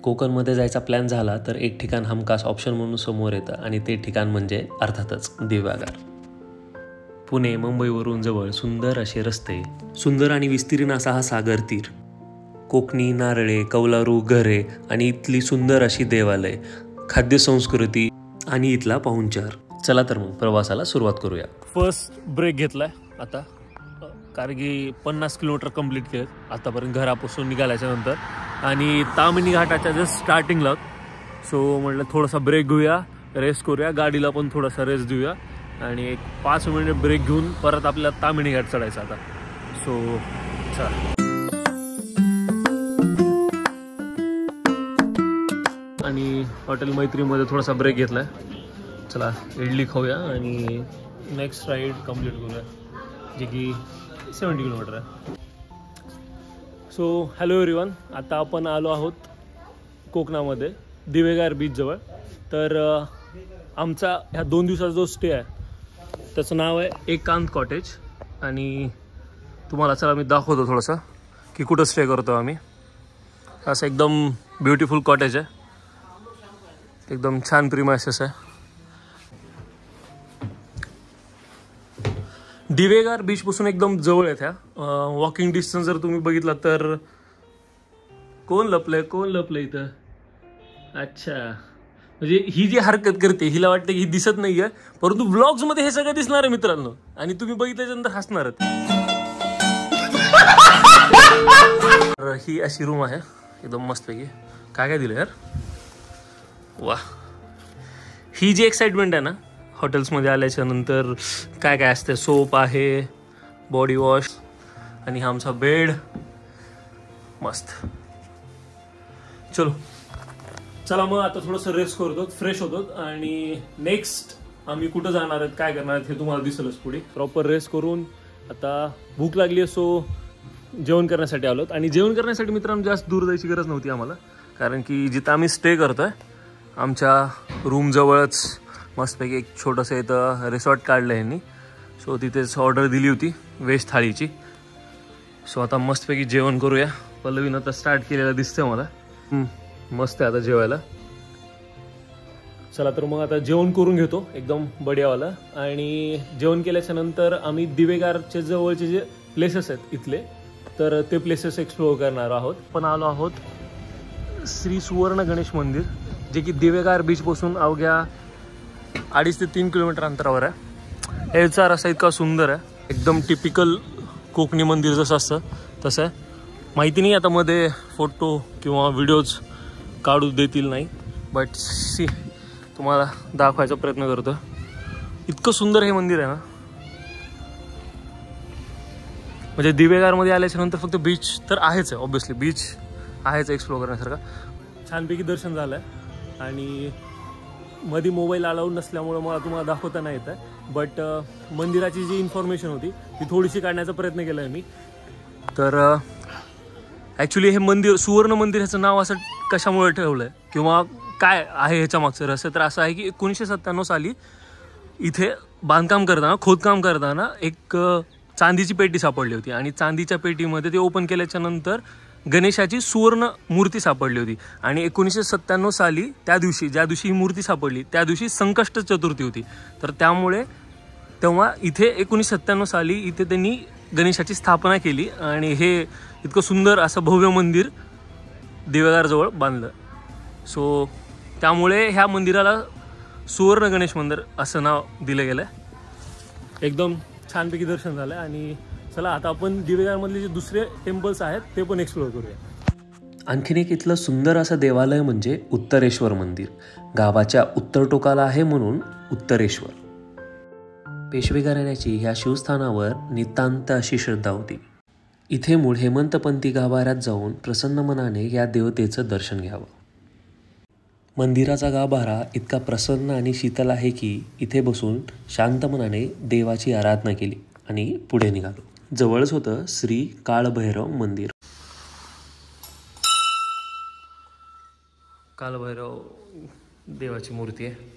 कोकणमध्ये जायचा प्लॅन झाला तर एक ठिकाण हमखास ऑप्शन म्हणून समोर येतं आणि ते ठिकाण म्हणजे अर्थातच दिवेआगार. पुणे मुंबईवरून जवळ सुंदर असे रस्ते, सुंदर आणि विस्तीर्ण असा हा सागर तीर, कोकणी नारळे, कौलारू घरे आणि इथली सुंदर अशी देवालय, खाद्यसंस्कृती आणि इथला पाहुणचार. चला तर मग प्रवासाला सुरुवात करूया. फर्स्ट ब्रेक घेतलाय आता, कारण की 50 किलोमीटर कंप्लीट केलं आतापर्यंत घरापासून निघाल्याच्या नंतर आणि तामिनी घाटाच्या जस्ट स्टार्टिंगला. सो म्हटलं थोडासा ब्रेक घेऊया, रेस्ट करूया, गाडीला पण थोडासा रेस्ट देऊया आणि एक 5 मिनिट ब्रेक घेऊन परत आपल्याला तामिनी घाट चढायचा आता. सो चला. आणि हॉटेल मैत्रीमध्ये थोडासा ब्रेक घेतलाय. चला इडली खाऊया आणि नेक्स्ट राईड कंप्लीट करूया, जे की 70 किलोमीटर आहे. सो हॅलो एव्हरीवन, आता आपण आलो आहोत कोकणामध्ये दिवेगार बीचजवळ. तर आमचा ह्या 2 दिवसाचा जो स्टे आहे त्याचं नाव आहे एकांत कॉटेज. आणि तुम्हाला चला मी दाखवतो थोडंसं की कुठं स्टे करतो आम्ही. असं एकदम ब्युटिफुल कॉटेज आहे, एकदम छान प्रिमायसेस आहे. दिवेगार बीचपासून एकदम जवळ आहे. त्या वॉकिंग डिस्टन्स जर तुम्ही बघितला तर कोण लपलंय इथं. अच्छा, म्हणजे ही जी हरकत करते हिला वाटतं की ही दिसत नाहीये, परंतु व्लॉग्स मध्ये हे सगळं दिसणार आहे मित्रांनो, आणि तुम्ही बघितल्यानंतर हसणारच. ही अशी रूम आहे एकदम मस्तपैकी. काय काय दिलं यार, वा. ही जी एक्साइटमेंट आहे ना हॉटेल्समध्ये आल्याच्या नंतर, काय काय असते, सोप आहे, बॉडी वॉश आणि हा आमचा बेड, मस्त. चला मग आता थोडंसं रेस्ट करतो, फ्रेश होतो आणि नेक्स्ट आम्ही कुठं जाणार आहेत, काय करणार आहेत हे तुम्हाला दिसेलच पुढे. प्रॉपर रेस्ट करून आता भूक लागली आहे, सो जेवण करण्यासाठी आलोत. आणि जेवण करण्यासाठी मित्रांनो जास्त दूर जायची गरज नव्हती आम्हाला, कारण की जिथं आम्ही स्टे करतोय आमच्या रूमजवळच मस्तपैकी एक छोटंसं इथं रिसॉर्ट काढलं आहे यांनी. सो तिथेच ऑर्डर दिली होती व्हेज थाळीची. सो आता मस्तपैकी जेवण करूया. पल्लवीनं आता स्टार्ट केलेलं दिसतंय मला. मस्त आहे आता जेवायला. चला तर मग आता जेवण करून घेतो एकदम बढियावाला. आणि जेवण केल्याच्या नंतर आम्ही दिवेगारच्या जवळचे जे प्लेसेस आहेत इथले, तर ते प्लेसेस एक्सप्लोअर करणार आहोत. पण आलो आहोत श्री सुवर्ण गणेश मंदिर, जे की दिवेगार बीचपासून अवघ्या 2.5 ते 3 किलोमीटर अंतरावर आहे. हे विचार असा इतका सुंदर आहे, एकदम टिपिकल कोकणी मंदिर जसं असतं तसं आहे. माहिती नाही आता मध्ये फोटो किंवा व्हिडिओज काढू देतील नाही, बट सी तुम्हाला दाखवायचा प्रयत्न करतो. इतकं सुंदर हे मंदिर आहे ना. म्हणजे दिवेगारमध्ये आल्याच्या नंतर फक्त बीच तर आहेच आहे, ऑब्व्हियसली बीच आहेच एक्सप्लोअर करण्यासारखा. छानपैकी दर्शन झालं आहे आणि मध्ये मोबाईल अलाउड नसल्यामुळं मला तुम्हाला दाखवता नाही येत आहे, बट मंदिराची जी इन्फॉर्मेशन होती ती थोडीशी काढण्याचा प्रयत्न केला आहे मी. तर ॲक्च्युली हे मंदिर, सुवर्ण मंदिर ह्याचं नाव असं कशामुळे ठेवलं आहे किंवा काय आहे ह्याच्या मागचं रहस्य, तर असं आहे की 1997 साली इथे बांधकाम करताना, खोदकाम करताना एक चांदीची पेटी सापडली होती आणि चांदीच्या पेटीमध्ये ते ओपन केल्याच्या नंतर गणेशाची सुवर्ण मूर्ती सापडली होती. आणि 1997 साली त्या दिवशी, ज्या दिवशी ही मूर्ती सापडली त्या दिवशी संकष्ट चतुर्थी होती. तर त्यामुळे तेव्हा इथे 1997 साली इथे त्यांनी गणेशाची स्थापना केली आणि हे इतकं सुंदर असं भव्य मंदिर दिवेगारजवळ बांधलं. सो त्यामुळे ह्या मंदिराला सुवर्ण गणेश मंदिर असं नाव दिलं गेलं आहे. एकदम छानपैकी दर्शन झालं आणि चला आता आपण दिवेगारमधले जे दुसरे टेम्पल्स आहेत ते पण एक्सप्लोअर करूया. आणखीन एक इथलं सुंदर असं देवालय म्हणजे उत्तरेश्वर मंदिर. गावाच्या उत्तर टोकाला आहे म्हणून उत्तरेश्वर. पेशवे घराण्याची ह्या शिवस्थानावर नितांत अशी श्रद्धा होती. इथे मूळ हेमंतपंथी गाभाऱ्यात जाऊन प्रसन्न मनाने या देवतेचं दर्शन घ्यावं. मंदिराचा गाभारा इतका प्रसन्न आणि शीतल आहे की इथे बसून शांत मनाने देवाची आराधना केली आणि पुढे निघालो. जवळच होतं श्री काळभैरव मंदिर. काळभैरव देवाची मूर्ती आहे.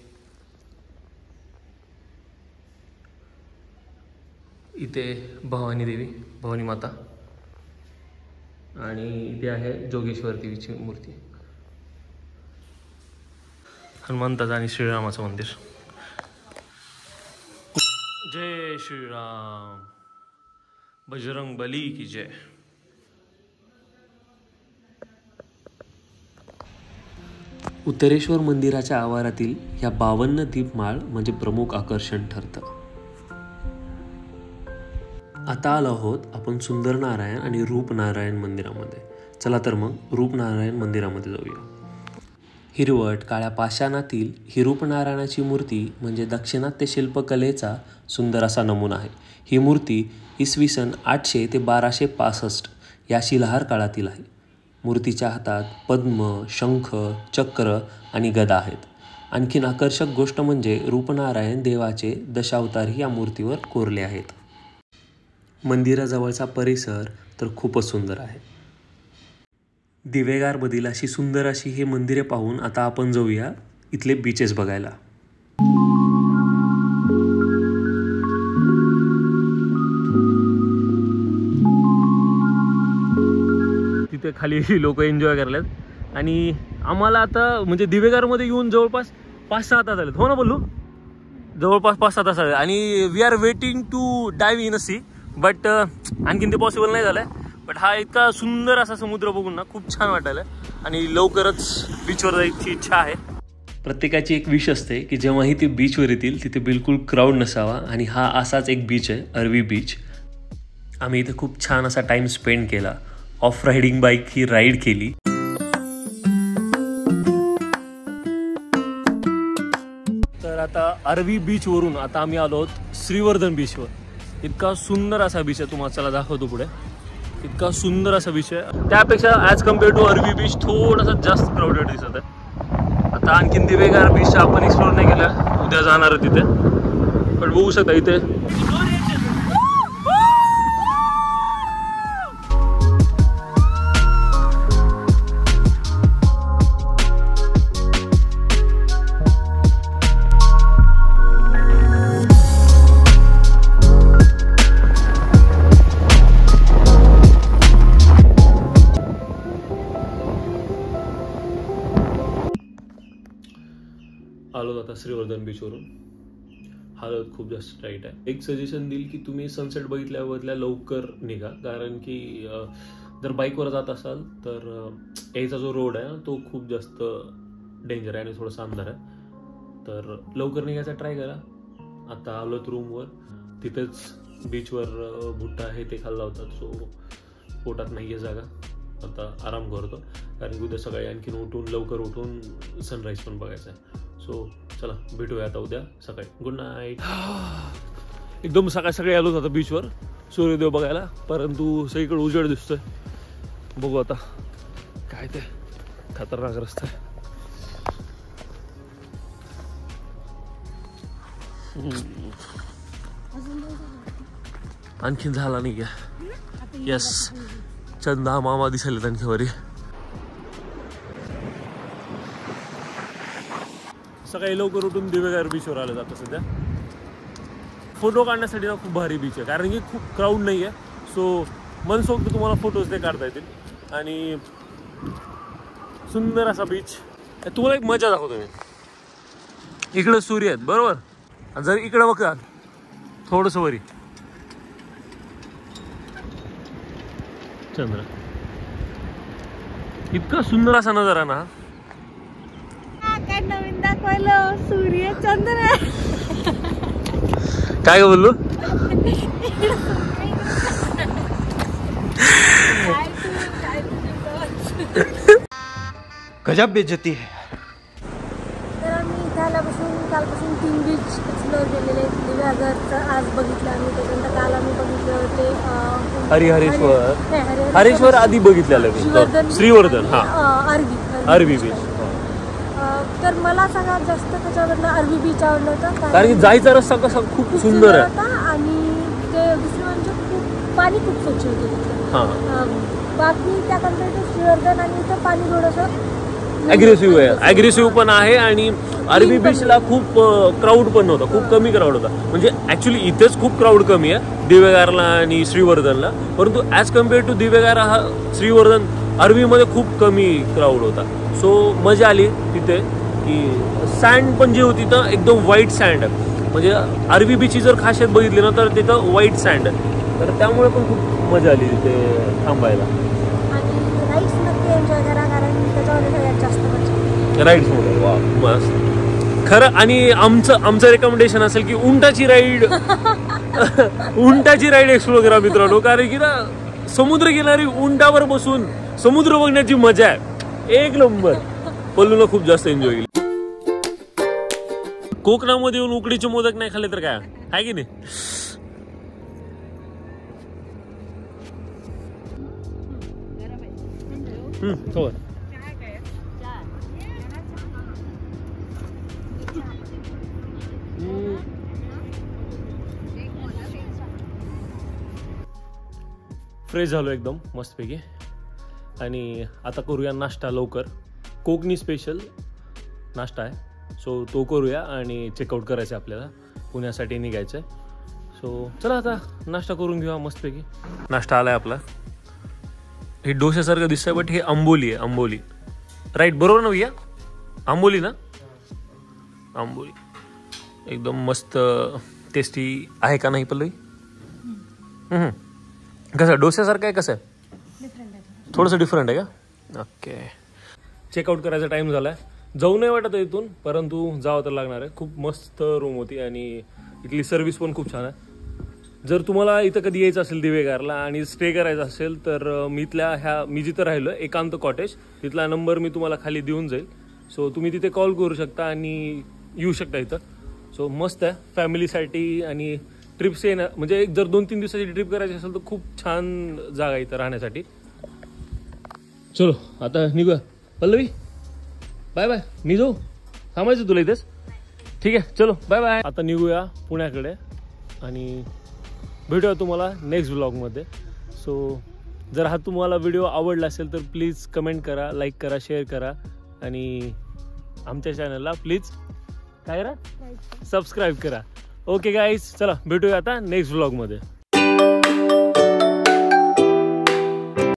इथे भवानी देवी, भवानी माता, आणि इथे आहे जोगेश्वर देवीची मूर्ती. हनुमंताचं आणि श्रीरामाचं मंदिर. जय श्रीराम, बजरंग बली की जय. उत्तरेश्वर मंदिराच्या आवारातील या 52 दीपमाळ म्हणजे प्रमुख आकर्षण ठरतं. आता आलो आहोत आपण सुंदरनारायण आणि रूपनारायण मंदिरामध्ये. चला तर मग रूपनारायण मंदिरामध्ये जाऊया. हिरवट काळ्या पाषाणातील ही रूपनारायणाची मूर्ती म्हणजे दाक्षिणात्य शिल्पकलेचा सुंदर असा नमुना आहे. ही मूर्ती इसवी सन 800 ते 1265 या शिलाहार काळातील आहे. मूर्तीच्या हातात पद्म, शंख, चक्र आणि गदा आहेत. आणखीन आकर्षक गोष्ट म्हणजे रूपनारायण देवाचे दशावतारही या मूर्तीवर कोरले आहेत. मंदिराजवळचा परिसर तर खूपच सुंदर आहे. दिवेगारमधील अशी सुंदर अशी हे मंदिरे पाहून आता आपण जाऊया इथले बीचेस बघायला. तिथे खाली लोक एन्जॉय करतात आणि आम्हाला आता म्हणजे दिवेगारमध्ये येऊन जवळपास 5-6 तास झालेत. हो ना बोलू, जवळपास 5-6 तास झाले आणि we are waiting to dive in a sea, but आणखीन ते पॉसिबल नाही झालंय. बट हा इतका सुंदर असा समुद्र बघून ना खूप छान वाटायला आणि लवकरच बीचवर जायची इच्छा आहे. प्रत्येकाची एक विश असते की जेव्हाही ते बीचवर येतील तिथे बिलकुल क्राऊड नसावा आणि हा असाच एक बीच आहे, अरवी बीच. आम्ही इथे खूप छान असा टाइम स्पेंड केला. Of riding bike he ride केली. तर आता अरवी बीचवरून आता आम्ही आलो आहोत श्रीवर्धन बीचवर. इतका सुंदर असा बीच आहे, तुम्हाला चला दाखवतो पुढे. इतका सुंदर असा बीच आहे, त्यापेक्षा ॲज कम्पेअर टू अरवी बीच थोडासा जास्त क्राऊडेड दिसत आहे. आता आणखीन दिवेगार बीच आपण एक्सप्लोर नाही केला, उद्या जाणार तिथे. पण बघू शकता इथे आलो आता श्रीवर्धन बीचवरून. हालत खूप जास्त टाईट आहे. एक सजेशन देईल की तुम्ही सनसेट बघितल्या लवकर निघा, कारण की जर बाईकवर जात असाल तर याचा जो रोड आहे तो खूप जास्त डेंजर आहे आणि थोडासा अंधार आहे. तर लवकर निघायचा ट्राय करा. आता आलोत रूमवर. तिथेच बीचवर भुट्टा आहे ते खाल्ला होता, सो पोटात नाही आहे जागा. आता आराम करतो, कारण की उद्या सकाळी आणखीन लवकर उठून सनराईज पण बघायचा आहे. सो चला भेटूया आता उद्या सकाळी. Good night. एकदम सकाळी आलो आता बीचवर सूर्योदय बघायला, परंतु सगळीकडे उजेड दिसतोय. बघू आता काय ते खतरनाक रस्ता आहे. आणखीन झाला नाही का? यस, चंदा मामा दिसायला त्यांच्या वरी. सकाळी लवकर उठून दिवेगार बीचवर आलं जातं. सध्या फोटो काढण्यासाठी ना खूप भारी बीच आहे, कारण की खूप क्राऊड नाही आहे. सो मनसोक्त तुम्हाला फोटोज ते काढता येतील आणि सुंदर असा बीच. तुम्हाला एक मजा दाखवतो मी. इकडं सूर्य आहेत बरोबर, जर इकडं बघा थोडंसं वरी चंद्र. इतका सुंदर असा नजारा ना. काय नवीन दाखवलं, सूर्य चंद्र. काय ग बोललो? गजब बेइज्जती है. तर आम्ही कालपासून 3 बीच एक्सप्लोर केलेले. दिवेगारचं आज बघितलं आम्ही, त्याच्यानंतर काल आम्ही बघितले होते हरेश्वर आधी बघितलेलं मी. श्रीवर्धन, हा अरवी बीच. तर मला सगळ्यात जास्त त्याच्यामधलं अरवी बीच आवडलं होतं, कारण की जायचा रस्ता कसा खूप सुंदर आहे आणि ते दुसरी म्हणजे खूप पाणी खूप स्वच्छ होतं. बाकी त्या कम्पेअर टू श्रीवर्धन आणि इथं पाणी थोडंसं ॲग्रेसिव्ह आहे, ॲग्रेसिव्ह पण आहे. आणि अरवी बीचला खूप क्राऊड पण नव्हता, खूप कमी क्राऊड होता. म्हणजे ॲक्च्युली इथेच खूप क्राऊड कमी आहे दिवेगारला आणि श्रीवर्धनला, परंतु ॲज कम्पेअर टू दिवेगार हा श्रीवर्धन अरवीमध्ये खूप कमी क्राऊड होता. सो मजा आली तिथे. की सँड पण जी होती तर एकदम व्हाईट सँड आहे. म्हणजे आरवी बीचची जर खासियत बघितली ना तर तिथं व्हाईट सँड आहे. तर त्यामुळे पण खूप मजा आली तिथे थांबायला. आणि राईड्स नक्की एन्जॉय करा, कारण त्याच्यामध्ये सगळ्यात जास्त मजा. राईड्समध्ये वा मस्त खरं. आणि आमचं रेकमेंडेशन असेल की उंटाची राईड उंटाची राईड एक्सप्लोर करा मित्रांनो. कारण की ना समुद्र किनारी उंटावर बसून समुद्र बघण्याची मजा आहे एक नंबर. पल्लूला खूप जास्त एन्जॉय केली. कोकणामध्ये येऊन उकडीचे मोदक नाही खाल्ले तर काय आहे की नाही. हो फ्रेश झालो एकदम मस्तपैकी. आणि आता करूया नाश्ता लवकर. कोकणी स्पेशल नाश्ता आहे, सो तो करूया आणि चेकआउट करायचं आहे आपल्याला. पुण्यासाठी निघायचं आहे. सो चला आता नाश्ता करून घेऊया मस्तपैकी. नाश्ता आला आहे आपला. हे डोश्यासारखं दिसतंय बट हे आंबोली आहे. आंबोली राईट बरोबर ना भैया. आंबोली ना. आंबोली एकदम मस्त टेस्टी आहे का नाही पल्लवी. कसं डोस्यासारखं आहे. कसं आहे थोडंसं डिफरंट आहे का. ओके चेकआउट करायचा टाइम झाला आहे. जाऊ नाही वाटत आहे इथून, परंतु जावं तर लागणार आहे. खूप मस्त रूम होती आणि इथली सर्व्हिस पण खूप छान आहे. जर तुम्हाला इथं कधी यायचं असेल दिवेगारला आणि स्टे करायचं असेल तर मी जिथं राहिलो एकांत कॉटेज, तिथला नंबर मी तुम्हाला खाली देऊन जाईल. सो तुम्ही तिथे कॉल करू शकता आणि येऊ शकता इथं. सो मस्त आहे फॅमिलीसाठी. आणि ट्रिप्स येणं म्हणजे जर 2-3 दिवसाची ट्रिप करायची असेल तर खूप छान जागा इथं राहण्यासाठी. चलो आता निघूया पल्लवी. Bye bye. मी जाऊ थांबायचं तुला इथेच. ठीक आहे चलो बाय बाय. आता निघूया पुण्याकडे आणि भेटूया तुम्हाला नेक्स्ट व्लॉगमध्ये. सो जर हा तुम्हाला व्हिडिओ आवडला असेल तर प्लीज कमेंट करा, लाईक करा, शेअर करा आणि आमच्या चॅनलला प्लीज काय करा सबस्क्राईब करा. ओके गाईज चला भेटूया आता नेक्स्ट व्लॉगमध्ये.